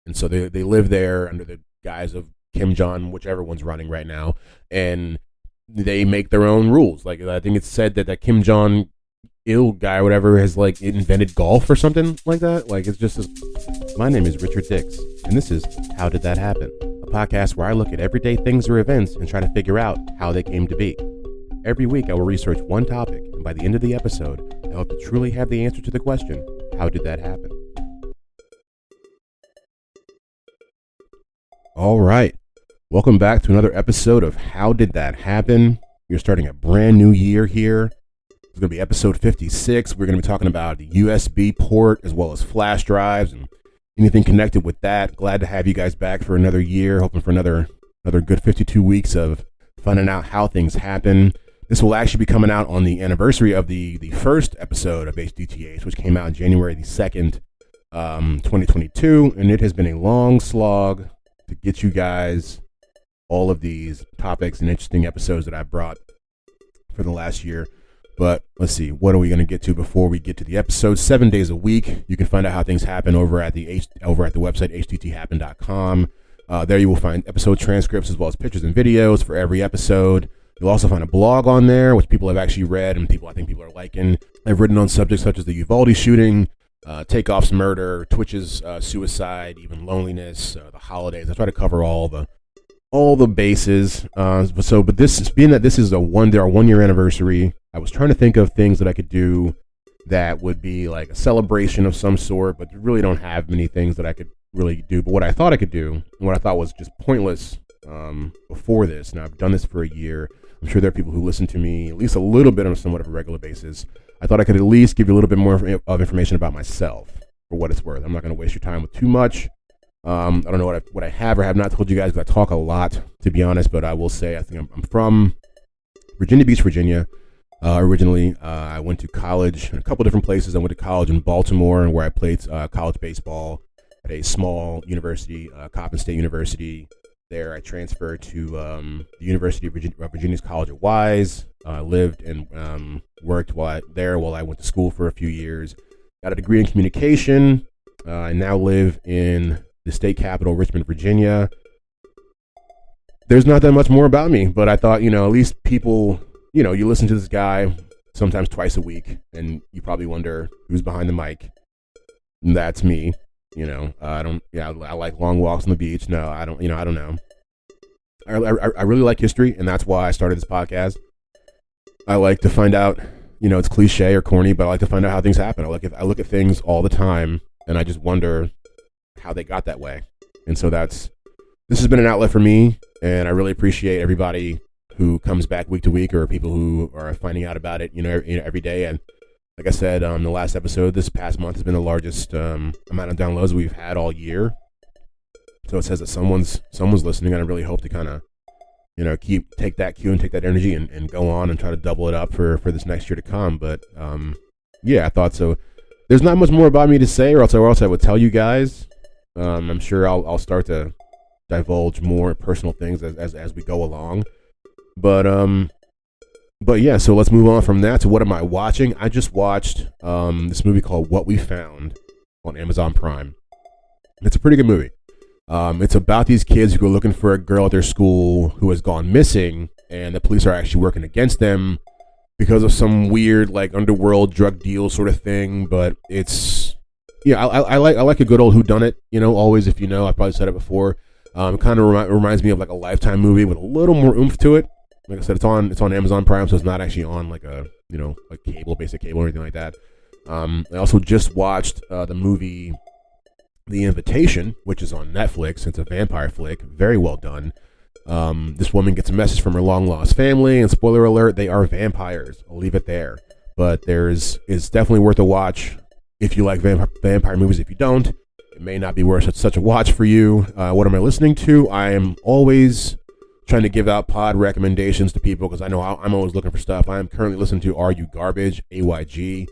and so they live there under the guise of Kim Jong, whichever one's running right now, and they make their own rules. Like I think it's said that Kim Jong Il guy or whatever has like invented golf or something like that. Like it's just. My name is Richard Dix, and this is How Did That Happen? A podcast where I look at everyday things or events and try to figure out how they came to be. Every week I will research one topic, and by the end of the episode, I hope to truly have the answer to the question, how did that happen? All right. Welcome back to another episode of How Did That Happen? We're starting a brand new year here. It's going to be episode 56. We're going to be talking about the USB port as well as flash drives and anything connected with that. Glad to have you guys back for another year. Hoping for another good 52 weeks of finding out how things happen. This will actually be coming out on the anniversary of the first episode of HDTH, which came out January the 2nd, 2022. And it has been a long slog to get you guys all of these topics and interesting episodes that I've brought for the last year. But let's see, what are we going to get to before we get to the episode? 7 days a week. You can find out how things happen over at the website hdthappen.com. There you will find episode transcripts as well as pictures and videos for every episode. You'll also find a blog on there, which people have actually read and I think people are liking. I've written on subjects such as the Uvalde shooting, Takeoff's murder, Twitch's suicide, even loneliness, the holidays. I try to cover all the bases. But this being that this is our 1 year anniversary, I was trying to think of things that I could do that would be like a celebration of some sort, but really don't have many things that I could really do. But what I thought I could do, and what I thought was just pointless before this, and I've done this for a year. I'm sure there are people who listen to me at least a little bit on somewhat of a regular basis. I thought I could at least give you a little bit more of information about myself for what it's worth. I'm not going to waste your time with too much. I don't know what I have or have not told you guys, because I talk a lot, to be honest, but I will say I think I'm from Virginia Beach, Virginia. Originally, I went to college in a couple different places. I went to college in Baltimore, where I played college baseball at a small university, Coppin State University. There, I transferred to the University of Virginia's College at Wise. Lived and worked while I went to school for a few years. Got a degree in communication. I now live in the state capital, Richmond, Virginia. There's not that much more about me, but I thought, at least people, you listen to this guy sometimes twice a week, and you probably wonder who's behind the mic. And that's me. I like long walks on the beach. No, I don't know. I really like history, and that's why I started this podcast. I like to find out, it's cliche or corny, but I like to find out how things happen. I look at things all the time, and I just wonder how they got that way. And so this has been an outlet for me, and I really appreciate everybody who comes back week to week, or people who are finding out about it, every day. And like I said, the last episode, this past month has been the largest amount of downloads we've had all year. So it says that someone's listening, and I really hope to kind of, take that cue and take that energy and go on and try to double it up for this next year to come. But yeah, I thought so. There's not much more about me to say, or else I would tell you guys. I'm sure I'll start to divulge more personal things as we go along. But yeah, so let's move on from that to what am I watching? I just watched this movie called What We Found on Amazon Prime. It's a pretty good movie. It's about these kids who are looking for a girl at their school who has gone missing, and the police are actually working against them because of some weird like underworld drug deal sort of thing. But it's I like a good old whodunit. Always, if I probably said it before. Kind of reminds me of like a Lifetime movie with a little more oomph to it. Like I said, it's on Amazon Prime, so it's not actually on like a basic cable or anything like that. I also just watched the movie The Invitation, which is on Netflix. It's a vampire flick, very well done. This woman gets a message from her long lost family, and spoiler alert, they are vampires. I'll leave it there. But it's definitely worth a watch if you like vampire movies. If you don't, it may not be worth such a watch for you. What am I listening to? I am always trying to give out pod recommendations to people because I know I'm always looking for stuff. I am currently listening to Are You Garbage? AYG.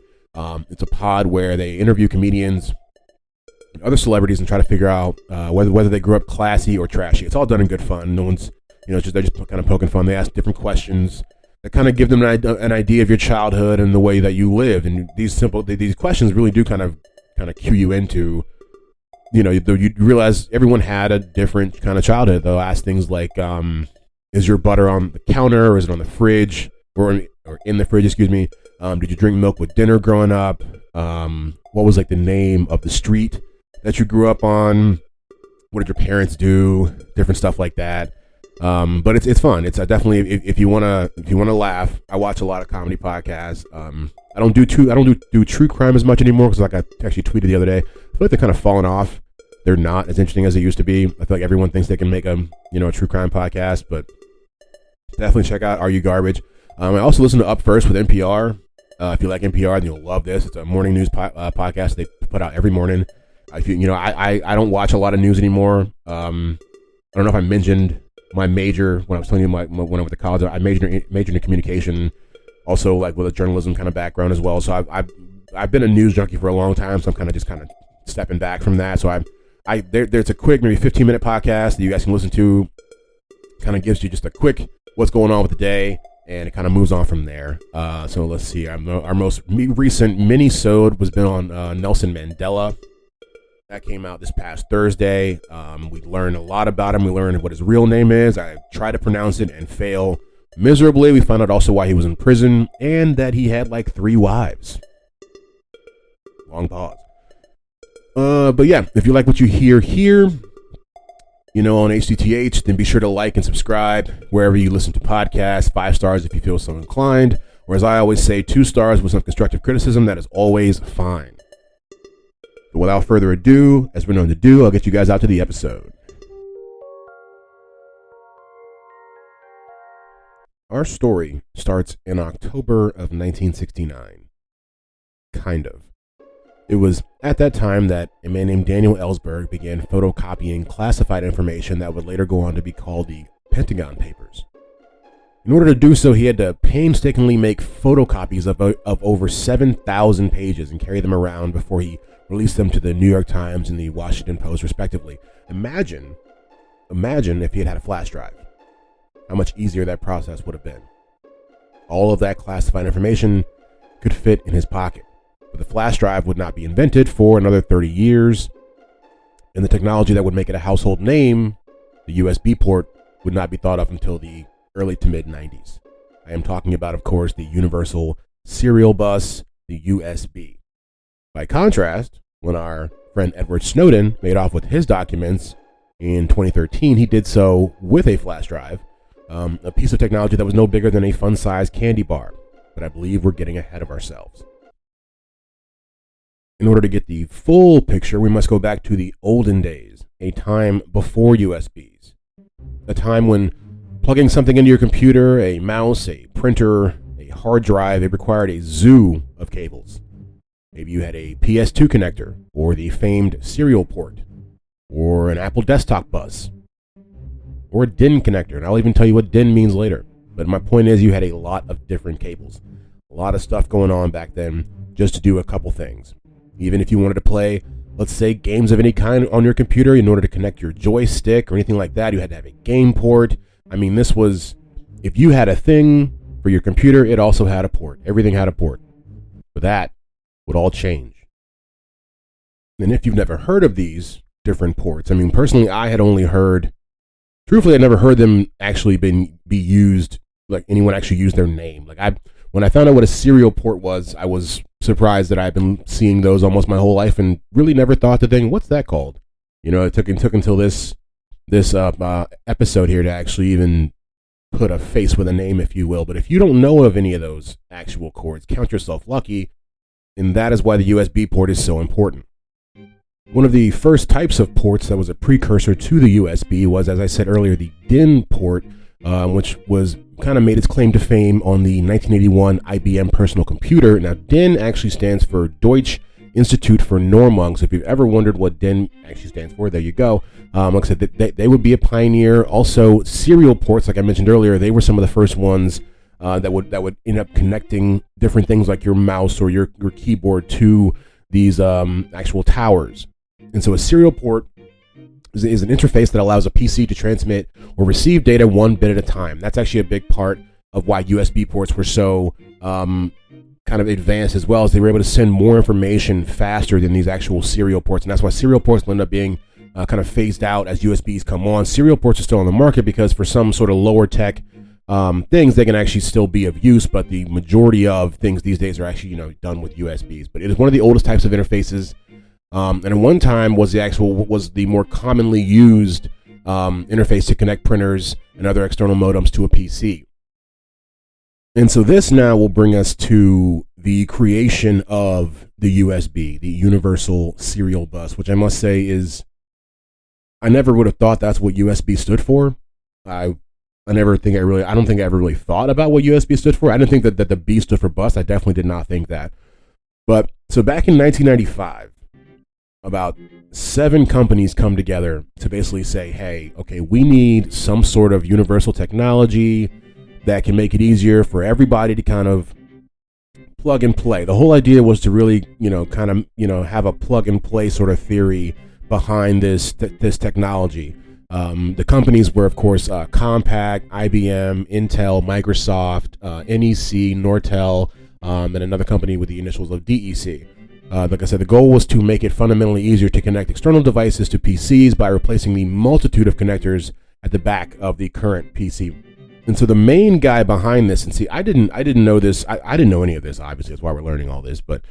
It's a pod where they interview comedians and other celebrities and try to figure out whether they grew up classy or trashy. It's all done in good fun. No one's, they're just kind of poking fun. They ask different questions that kind of give them an idea of your childhood and the way that you lived. And these questions really do kind of cue you into, you realize everyone had a different kind of childhood. They'll ask things like, is your butter on the counter, or is it on the fridge, or in the fridge, excuse me? Did you drink milk with dinner growing up? What was like the name of the street that you grew up on? What did your parents do? Different stuff like that. But it's fun. It's definitely, if you wanna laugh. I watch a lot of comedy podcasts. I don't do true crime as much anymore, because like I actually tweeted the other day, I feel like they're kind of falling off. They're not as interesting as they used to be. I feel like everyone thinks they can make a true crime podcast, but definitely check out Are You Garbage. I also listen to Up First with NPR. If you like NPR, then you'll love this. It's a morning news podcast they put out every morning. I don't watch a lot of news anymore. I don't know if I mentioned my major when I was telling you when I went to college. I majored in communication, also like with a journalism kind of background as well. So I've been a news junkie for a long time. So I'm kind of stepping back from that. So there's a quick, maybe 15-minute podcast that you guys can listen to. Kind of gives you just a quick what's going on with the day, and it kind of moves on from there. So let's see. Our most recent mini-sode was been on Nelson Mandela. That came out this past Thursday. We learned a lot about him. We learned what his real name is. I tried to pronounce it and fail miserably. We found out also why he was in prison, and that he had like 3 wives. Long pause. But yeah, if you like what you hear here, on HCTH, then be sure to like and subscribe wherever you listen to podcasts. 5 stars if you feel so inclined. Or as I always say, 2 stars with some constructive criticism. That is always fine. But without further ado, as we're known to do, I'll get you guys out to the episode. Our story starts in October of 1969. Kind of. It was at that time that a man named Daniel Ellsberg began photocopying classified information that would later go on to be called the Pentagon Papers. In order to do so, he had to painstakingly make photocopies of over 7,000 pages and carry them around before he released them to the New York Times and the Washington Post, respectively. Imagine if he had had a flash drive. How much easier that process would have been. All of that classified information could fit in his pocket. But the flash drive would not be invented for another 30 years. And the technology that would make it a household name, the USB port, would not be thought of until the early to mid 90s. I am talking about, of course, the Universal Serial Bus, the USB. By contrast, when our friend Edward Snowden made off with his documents in 2013, he did so with a flash drive, a piece of technology that was no bigger than a fun-sized candy bar. But I believe we're getting ahead of ourselves. In order to get the full picture, we must go back to the olden days, a time before USBs, a time when plugging something into your computer, a mouse, a printer, a hard drive, it required a zoo of cables. Maybe you had a PS2 connector, or the famed serial port, or an Apple desktop bus, or a DIN connector, and I'll even tell you what DIN means later. But my point is, you had a lot of different cables, a lot of stuff going on back then just to do a couple things. Even if you wanted to play, let's say, games of any kind on your computer, in order to connect your joystick or anything like that, you had to have a game port. I mean, this was, if you had a thing for your computer, it also had a port. Everything had a port. But that would all change. And if you've never heard of these different ports, I mean, personally, I had only heard, truthfully, I never heard them actually be used, like anyone actually used their name. When I found out what a serial port was, I was surprised that I've been seeing those almost my whole life and really never thought to think, what's that called? It took until this episode here to actually even put a face with a name, if you will. But if you don't know of any of those actual cords, count yourself lucky, and that is why the USB port is so important. One of the first types of ports that was a precursor to the USB was, as I said earlier, the DIN port, which was kind of made its claim to fame on the 1981 IBM personal computer. Now, DIN actually stands for Deutsche Institute for Normung. So if you've ever wondered what DIN actually stands for, there you go. Like I said, they would be a pioneer. Also, serial ports, like I mentioned earlier, they were some of the first ones that would end up connecting different things like your mouse or your keyboard to these actual towers. And so a serial port is an interface that allows a PC to transmit or receive data 1 bit at a time. That's actually a big part of why USB ports were so kind of advanced as well, as they were able to send more information faster than these actual serial ports. And that's why serial ports will end up being kind of phased out as USBs come on. Serial ports are still on the market because for some sort of lower tech things, they can actually still be of use, but the majority of things these days are actually, done with USBs. But it is one of the oldest types of interfaces, and at one time was the more commonly used interface to connect printers and other external modems to a PC. And so this now will bring us to the creation of the USB, the Universal Serial Bus, which I must say I never would have thought that's what USB stood for. I don't think I ever really thought about what USB stood for. I didn't think that the B stood for bus. I definitely did not think that. But so back in 1995, about 7 companies come together to basically say, hey, okay, we need some sort of universal technology that can make it easier for everybody to kind of plug and play. The whole idea was to really, have a plug and play sort of theory behind this technology. The companies were, of course, Compaq, IBM, Intel, Microsoft, NEC, Nortel, and another company with the initials of DEC. Like I said, the goal was to make it fundamentally easier to connect external devices to PCs by replacing the multitude of connectors at the back of the current PC. And so the main guy behind this, and see, I didn't know this. I didn't know any of this. Obviously, that's why we're learning all this. But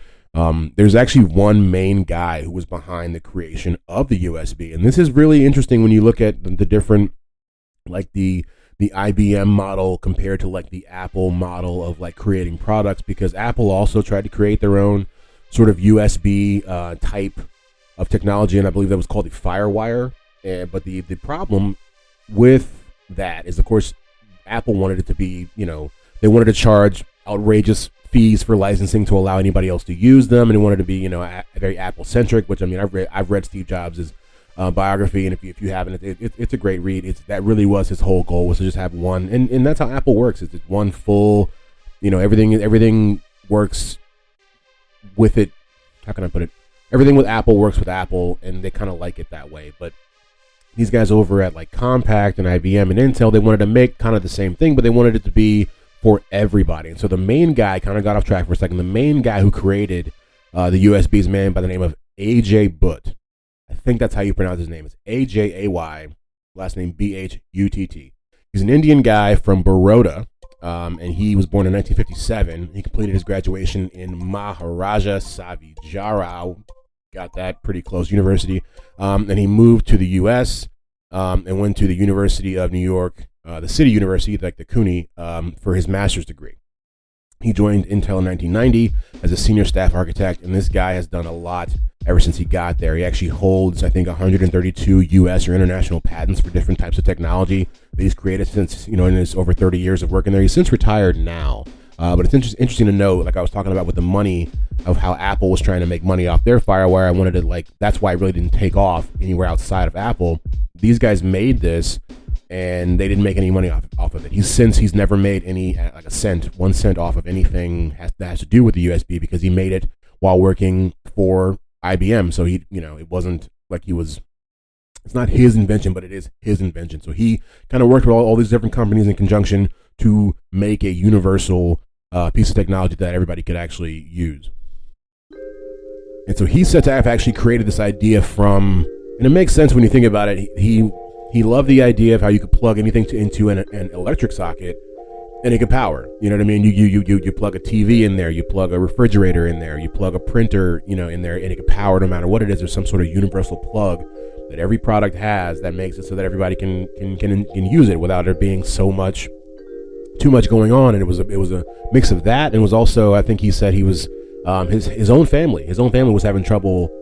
there's actually one main guy who was behind the creation of the USB, and this is really interesting when you look at the different, like the IBM model compared to like the Apple model of like creating products, because Apple also tried to create their own sort of USB type of technology, and I believe that was called the FireWire. But the problem with that is, of course, Apple wanted it to be, they wanted to charge outrageous fees for licensing to allow anybody else to use them, and they wanted to be, very Apple centric. Which, I mean, I've read Steve Jobs' biography, and if you haven't, it's a great read. That really was his whole goal, was to just have one, and that's how Apple works. It's one full, everything works with it. How can I put it? Everything with Apple works with Apple, and they kind of like it that way. But these guys over at like Compaq and IBM and Intel, they wanted to make kind of the same thing, but they wanted it to be for everybody. And so the main guy kind of got off track for a second. The main guy who created the USB is a man by the name of A.J. Butt. I think that's how you pronounce his name. It's A.J.A.Y., last name B.H.U.T.T. He's an Indian guy from Baroda, and he was born in 1957. He completed his graduation in Maharaja Savijarao, got that pretty close, university. And he moved to the U.S. And went to the University of New York, the City University, like the CUNY, for his master's degree. He joined Intel in 1990 as a senior staff architect, and this guy has done a lot ever since he got there. He actually holds, I think, 132 U.S. or international patents for different types of technology that he's created since, in his over 30 years of working there. He's since retired now. But it's interesting to know, like I was talking about with the money of how Apple was trying to make money off their FireWire. I wanted to, that's why it really didn't take off anywhere outside of Apple. These guys made this, and they didn't make any money off of it. He's never made any, like one cent off of anything that has to do with the USB, because he made it while working for IBM. So it wasn't like it's not his invention, but it is his invention. So he kind of worked with all these different companies in conjunction to make a universal piece of technology that everybody could actually use. And so he's said to have actually created this idea from, and it makes sense when you think about it. He loved the idea of how you could plug anything into an electric socket and it could power. You know what I mean? You plug a TV in there, you plug a refrigerator in there, you plug a printer, in there, and it can power no matter what it is. There's some sort of universal plug that every product has that makes it so that everybody can use it without there being too much going on. And it was a mix of that, and it was also, I think he said he was his own family was having trouble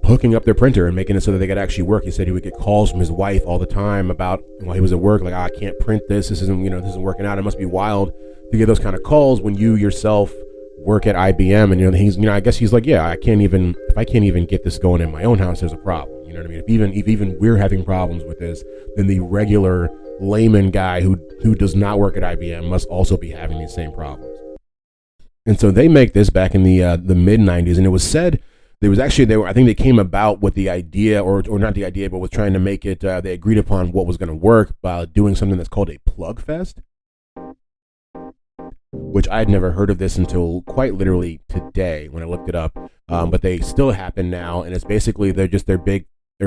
hooking up their printer and making it so that they could actually work. He said he would get calls from his wife all the time about, while he was at work, like, I can't print this. This isn't working out. It must be wild to get those kind of calls when you yourself work at IBM. And I guess he's like, yeah, if I can't even get this going in my own house, there's a problem. You know what I mean? If even we're having problems with this, then the regular layman guy who does not work at IBM must also be having these same problems. And so they make this back in the mid 90s, and it was said I think they came about with the idea, or not the idea, but with trying to make it, they agreed upon what was going to work by doing something that's called a plug fest. which I had never heard of this until quite literally today when I looked it up. But they still happen now, and it's basically they're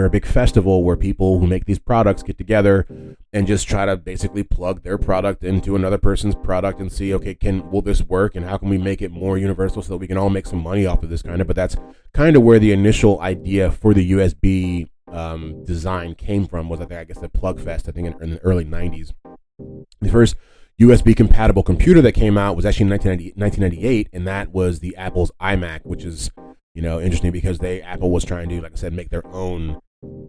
a big festival where people who make these products get together and just try to basically plug their product into another person's product and see, okay, will this work, and how can we make it more universal so that we can all make some money off of this kind of. But that's kind of where the initial idea for the USB design came from. Was I guess the Plugfest, I think in the early 90s. The first USB compatible computer that came out was actually in 1998, and that was the Apple's iMac, which is interesting because Apple was trying to, like I said, make their own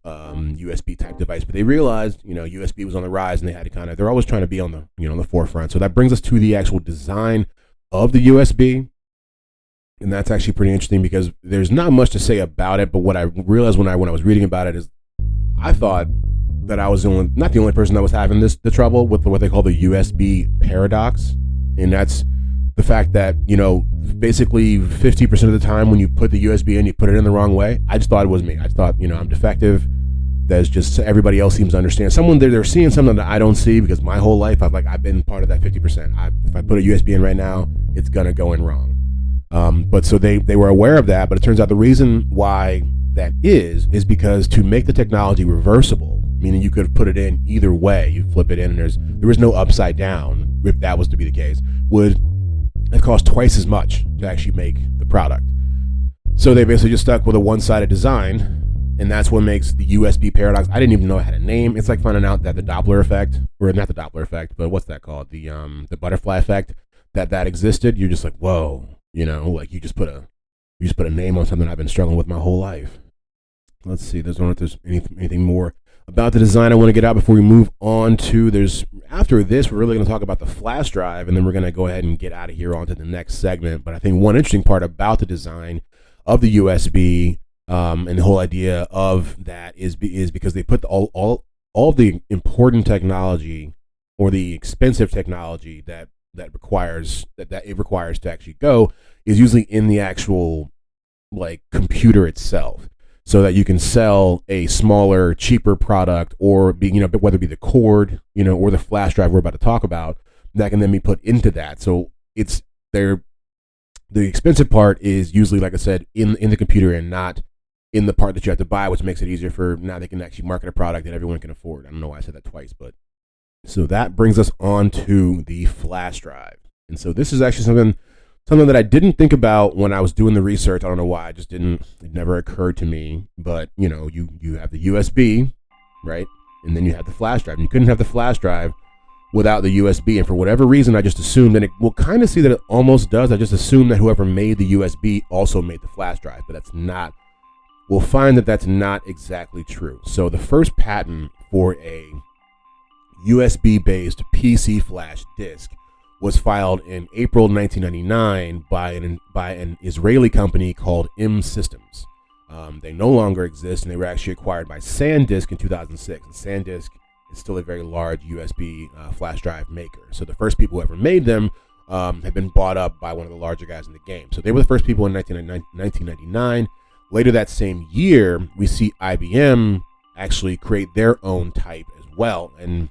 USB type device, but they realized USB was on the rise, and they had to they're always trying to be on the on the forefront. So that brings us to the actual design of the USB, and that's actually pretty interesting because there's not much to say about it. But what I realized when I was reading about it is I thought that I was not the only person that was having the trouble with what they call the USB paradox, and that's the fact that basically 50% of the time when you put the USB in, you put it in the wrong way. I just thought it was me. I thought I'm defective. There's just everybody else seems to understand. Someone they're seeing something that I don't see because my whole life I've been part of that 50%. If I put a USB in right now, it's gonna go in wrong. But so they were aware of that. But it turns out the reason why that is because to make the technology reversible, meaning you could put it in either way, you flip it in, and there is no upside down. If that was to be the case, would it cost twice as much to actually make the product. So they basically just stuck with a one-sided design, and that's what makes the USB paradox. I didn't even know it had a name. It's like finding out that the Doppler effect, or not the Doppler effect, but what's that called? The butterfly effect, that existed. You're just like, whoa, like you just put a name on something I've been struggling with my whole life. Let's see. I don't know if there's anything more about the design I want to get out before we move on to. After this, we're really going to talk about the flash drive, and then we're going to go ahead and get out of here onto the next segment. But I think one interesting part about the design of the USB and the whole idea of that is because they put all the important technology or the expensive technology that it requires to actually go is usually in the actual computer itself. So that you can sell a smaller, cheaper product, or whether it be the cord, or the flash drive we're about to talk about, that can then be put into that. So the expensive part is usually, like I said, in the computer and not in the part that you have to buy, which makes it easier for now they can actually market a product that everyone can afford. I don't know why I said that twice, but so that brings us on to the flash drive. And so this is actually something that I didn't think about when I was doing the research. I don't know why. It never occurred to me. But, you have the USB, right? And then you have the flash drive. And you couldn't have the flash drive without the USB. And for whatever reason, I just assumed, and we'll kind of see that it almost does. I just assumed that whoever made the USB also made the flash drive. But that's not. We'll find that that's not exactly true. So the first patent for a USB-based PC flash disk was filed in April 1999 by an Israeli company called M Systems. They no longer exist, and they were actually acquired by SanDisk in 2006. And SanDisk is still a very large USB flash drive maker. So the first people who ever made them had been bought up by one of the larger guys in the game. So they were the first people in 1999. Later that same year, we see IBM actually create their own type as well. And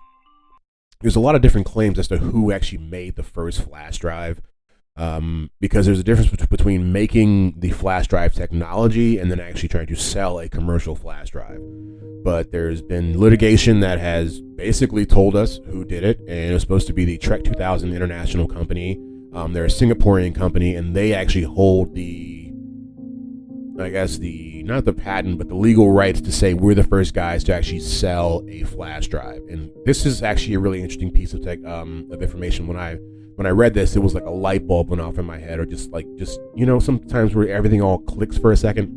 there's a lot of different claims as to who actually made the first flash drive, because there's a difference between making the flash drive technology and then actually trying to sell a commercial flash drive. But there's been litigation that has basically told us who did it, and it was supposed to be the Trek 2000 International Company. They're a Singaporean company, and they actually hold not the patent, but the legal rights to say we're the first guys to actually sell a flash drive. And this is actually a really interesting piece of information. When I read this, it was like a light bulb went off in my head, or just sometimes where everything all clicks for a second.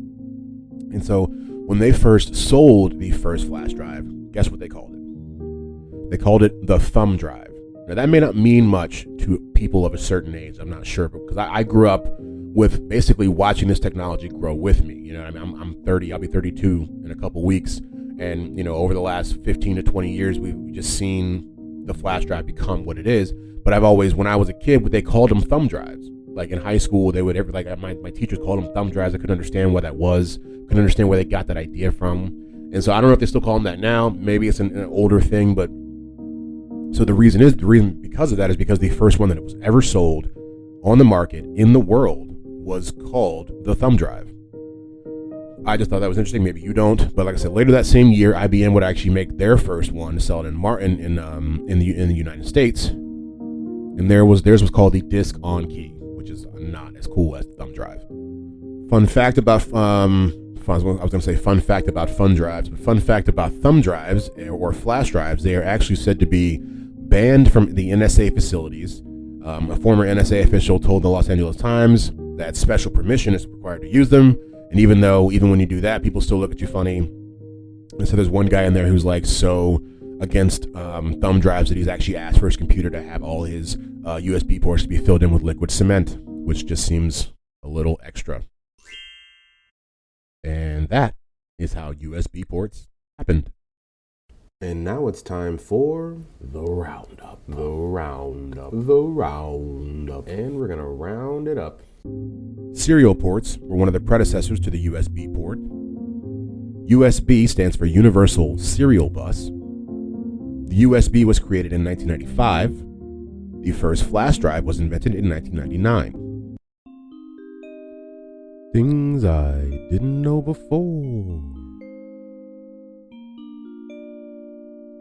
And so when they first sold the first flash drive, guess what they called it? They called it the thumb drive. Now that may not mean much to people of a certain age. I'm not sure, because I grew up with basically watching this technology grow with me. I'm 30, I'll be 32 in a couple weeks. And, over the last 15 to 20 years, we've just seen the flash drive become what it is. But when I was a kid, they called them thumb drives. Like in high school, they would my teachers called them thumb drives. I couldn't understand what that was. Couldn't understand where they got that idea from. And so I don't know if they still call them that now. Maybe it's an older thing, but so the reason because of that is because the first one that it was ever sold on the market in the world was called the thumb drive. I just thought that was interesting. Maybe you don't, but like I said, later that same year, IBM would actually make their first one to sell it in the United States, and theirs was called the Disk On Key, which is not as cool as the thumb drive. Fun fact about fun fact about fun drives, but fun fact about thumb drives or flash drives, they are actually said to be banned from the NSA facilities. A former NSA official told the Los Angeles Times that special permission is required to use them. And even when you do that, people still look at you funny. And so there's one guy in there who's like so against thumb drives that he's actually asked for his computer to have all his USB ports to be filled in with liquid cement, which just seems a little extra. And that is how USB ports happened. And now it's time for the roundup. And we're going to round it up. Serial ports were one of the predecessors to the USB port. USB stands for Universal Serial Bus. The USB was created in 1995. The first flash drive was invented in 1999. Things I didn't know before.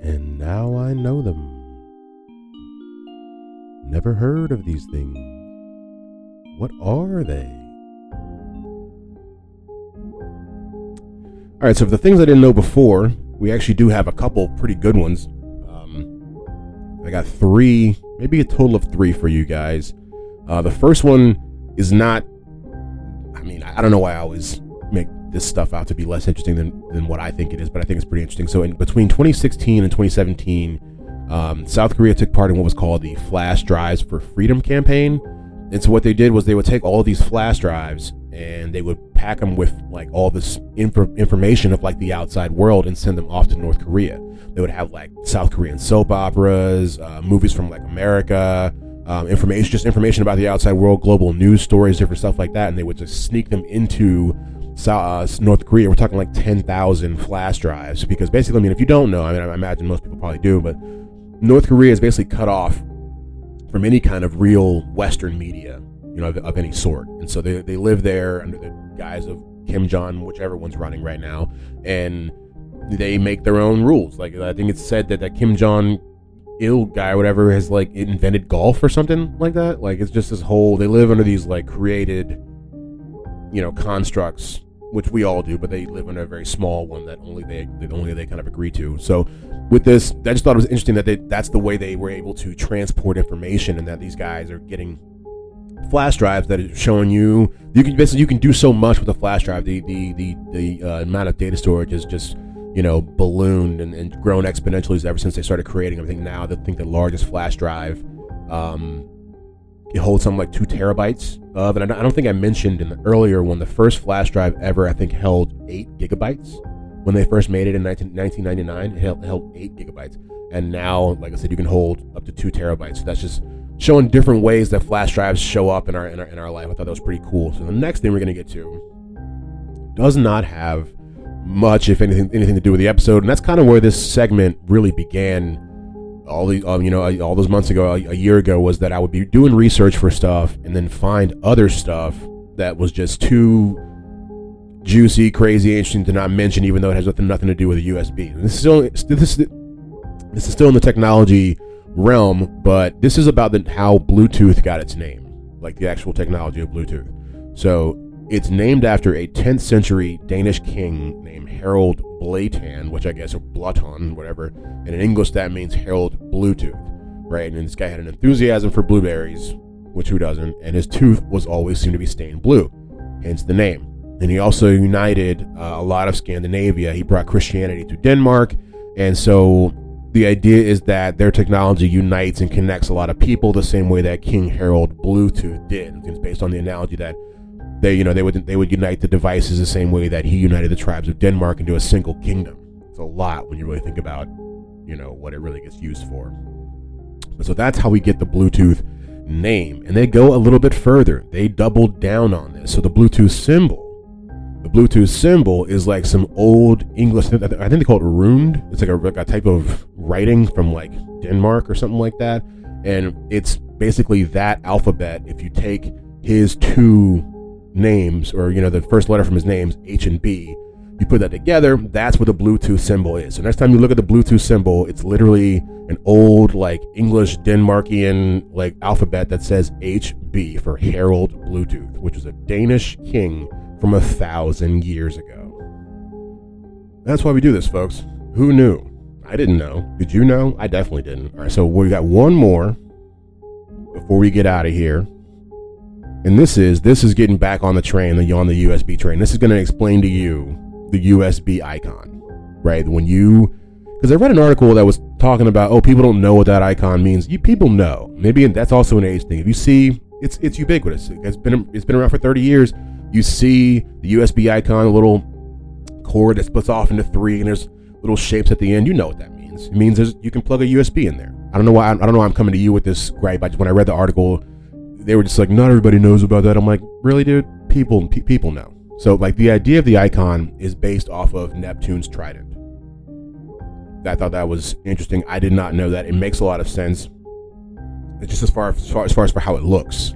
And now I know them. Never heard of these things. What are they? All right, so for the things I didn't know before, we actually do have a couple pretty good ones. I got three, maybe a total of three for you guys. The first one is not, I don't know why I always make this stuff out to be less interesting than what I think it is, but I think it's pretty interesting. So between 2016 and 2017, South Korea took part in what was called the Flash Drives for Freedom campaign. And so what they did was they would take all of these flash drives and they would pack them with like all this information of like the outside world and send them off to North Korea. They would have like South Korean soap operas, movies from like America, information about the outside world, global news stories, different stuff like that. And they would just sneak them into North Korea. We're talking like 10,000 flash drives because basically, if you don't know, I imagine most people probably do, but North Korea is basically cut off from any kind of real Western media, of any sort. And so they live there under the guise of Kim Jong, whichever one's running right now, and they make their own rules. Like I think it's said that Kim Jong Il guy or whatever has like invented golf or something like that. Like it's just this whole, they live under these like created, constructs, which we all do, but they live under a very small one that only they kind of agree to. So with this, I just thought it was interesting that that's the way they were able to transport information, and that these guys are getting flash drives that are showing you can do so much with a flash drive. The amount of data storage is just ballooned and grown exponentially ever since they started creating them. I think now the largest flash drive it holds something like 2 terabytes of, and I don't think I mentioned in the earlier one, the first flash drive ever I think held 8 gigabytes. When they first made it in 1999, it held 8 gigabytes. And now, like I said, you can hold up to 2 terabytes. So that's just showing different ways that flash drives show up in our life. I thought that was pretty cool. So the next thing we're going to get to does not have much, if anything to do with the episode. And that's kind of where this segment really began. All those months ago, a year ago, was that I would be doing research for stuff and then find other stuff that was just too juicy, crazy, interesting to not mention, even though it has nothing to do with a USB. And this is still in the technology realm, but this is about how Bluetooth got its name, like the actual technology of Bluetooth. So it's named after a 10th century Danish king named Harold Blatan, which I guess, or Bluton, whatever. And in English, that means Harold Bluetooth, right? And this guy had an enthusiasm for blueberries, which who doesn't? And his tooth was always seemed to be stained blue, hence the name. And he also united a lot of Scandinavia. He brought Christianity to Denmark. And so the idea is that their technology unites and connects a lot of people the same way that King Harold Bluetooth did. It's based on the analogy that they would unite the devices the same way that he united the tribes of Denmark into a single kingdom. It's a lot when you really think about, what it really gets used for. So that's how we get the Bluetooth name. And they go a little bit further. They doubled down on this. So the Bluetooth symbol is like some old English, I think they call it runed. It's like a type of writing from like Denmark or something like that. And it's basically that alphabet, if you take his two names, or the first letter from his names, H and B, you put that together, that's what the Bluetooth symbol is. So next time you look at the Bluetooth symbol, it's literally an old English Denmarkian alphabet that says HB for Harald Bluetooth, which is a Danish king from 1,000 years ago. That's why we do this, folks. Who knew? I didn't know. Did you know? I definitely didn't. All right, so we got one more before we get out of here. And this is getting back on the train, on the USB train. This is going to explain to you the USB icon, right? Because I read an article that was talking about, people don't know what that icon means. People know. Maybe that's also an age thing. If you see, it's ubiquitous. It's been around for 30 years. You see the USB icon, a little cord that splits off into three, and there's little shapes at the end. You know what that means. It means you can plug a USB in there. I don't know why I'm coming to you with this gripe. When I read the article, they were just like, not everybody knows about that. I'm like, really, dude? People know. So the idea of the icon is based off of Neptune's trident. I thought that was interesting. I did not know that. It makes a lot of sense. It's just as far as for how it looks.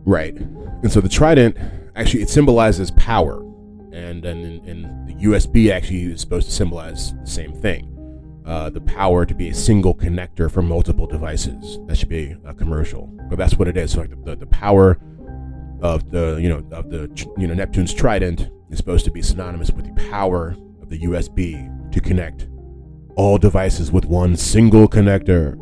Right. And so the trident, actually, it symbolizes power. And the USB actually is supposed to symbolize the same thing. The power to be a single connector for multiple devices. That should be a commercial, but that's what it is. So the power of the Neptune's trident is supposed to be synonymous with the power of the USB to connect all devices with one single connector.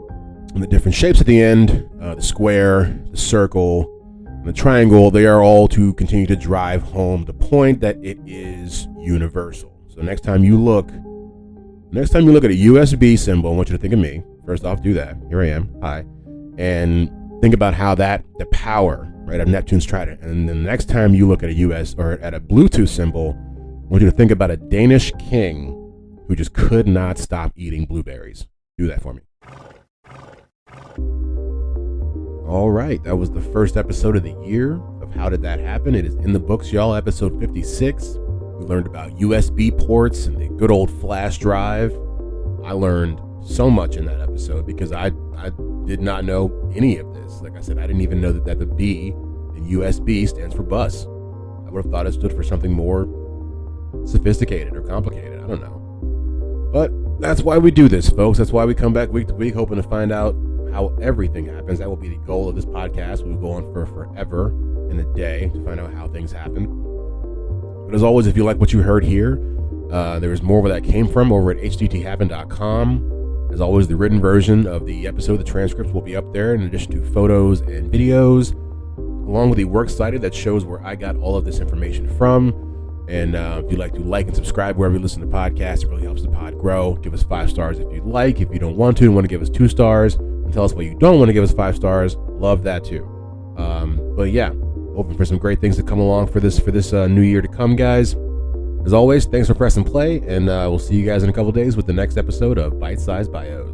And the different shapes at the end, the square, the circle, and the triangle, they are all to continue to drive home the point that it is universal. So next time you look at a USB symbol, I want you to think of me. First off, do that. Here I am. Hi. And think about how the power, right, of Neptune's trident. And then the next time you look at a Bluetooth symbol, I want you to think about a Danish king who just could not stop eating blueberries. Do that for me. All right. That was the first episode of the year of How Did That Happen? It is in the books, y'all. Episode 56. We learned about USB ports and the good old flash drive. I learned so much in that episode because I did not know any of this. Like I said, I didn't even know that the B in USB stands for bus. I would have thought it stood for something more sophisticated or complicated. I don't know. But that's why we do this, folks. That's why we come back week to week hoping to find out how everything happens. That will be the goal of this podcast. We'll go on for forever in a day to find out how things happen. But as always, if you like what you heard here, there is more where that came from over at hdthappen.com. As always, the written version of the episode, the transcripts will be up there in addition to photos and videos, along with the works cited that shows where I got all of this information from. And if you'd like to like and subscribe wherever you listen to podcasts, it really helps the pod grow. Give us 5 stars if you'd like. If you don't want to and want to give us 2 stars, and tell us why you don't want to give us 5 stars, love that too. But yeah, hoping for some great things to come along for this new year to come, guys. As always, thanks for pressing play, and we'll see you guys in a couple days with the next episode of Bite Size Bios.